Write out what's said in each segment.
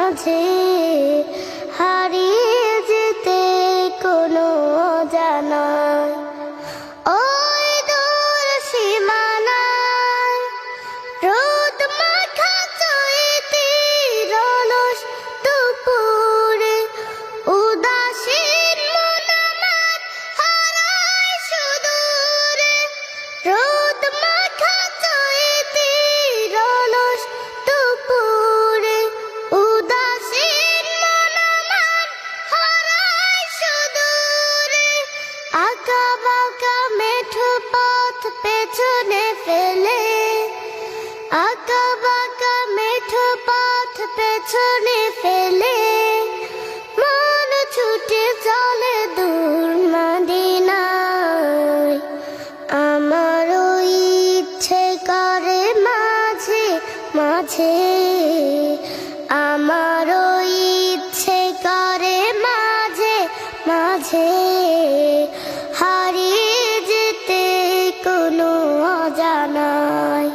মাঝে হারিয়ে যেতে কোনো অজানায় ওই দূর সীমানায় রোদ মাখা চৈতির অলস দুপুরে উদাসীন মন আমার হারায় সুদূরে রোদ মাখা চৈতির অলস দুপুরে উদাসীন মন আমার হারায় সুদূরে আঁকা বাঁকা মেঠো পথ পেছনে ফেলে আঁকা বাঁকা মেঠো পথ পেছনে ফেলে মন ছুটে চলে দূর মদিনায় আমারও ইচ্ছে করে মাঝে মাঝে আমারও ইচ্ছে করে মাঝে মাঝে হারিয়ে যেতে কোনো অজানায়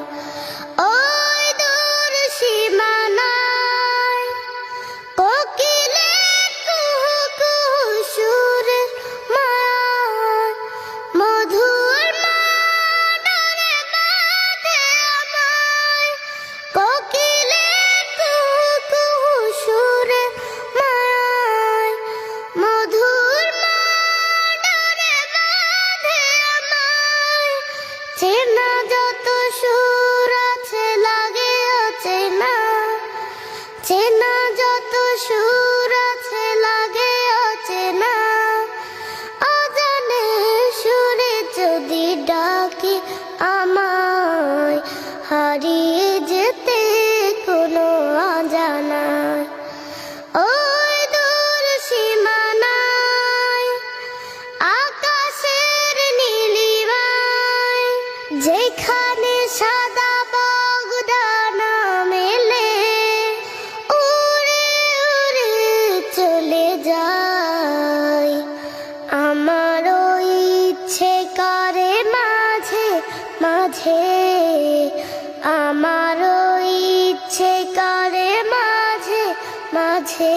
ওই দূর সীমানায় কোকিলের কুহু কুহু সুরে মায়ায় মধুর মাডারে বাঁধে আমায় কোকিলের কুহু কুহু সুরে মায়ায় মধুর মাডারে বাঁধে আমায় চেনা যত সুর আছে লাগে অচেনা চেনা যত সুর আছে লাগে অচেনা অজানে সুরে যদি ডাকে আমায় হারিয়ে যেতে কোনো অজানায় ওই দূর সীমানায় আকাশের নীলিমায় যেখানে সাদা বগদানা মেলে উড়ে উড়ে চলে যায় আমারও ইচ্ছে করে মাঝে মাঝে আমারও ইচ্ছে করে মাঝে মাঝে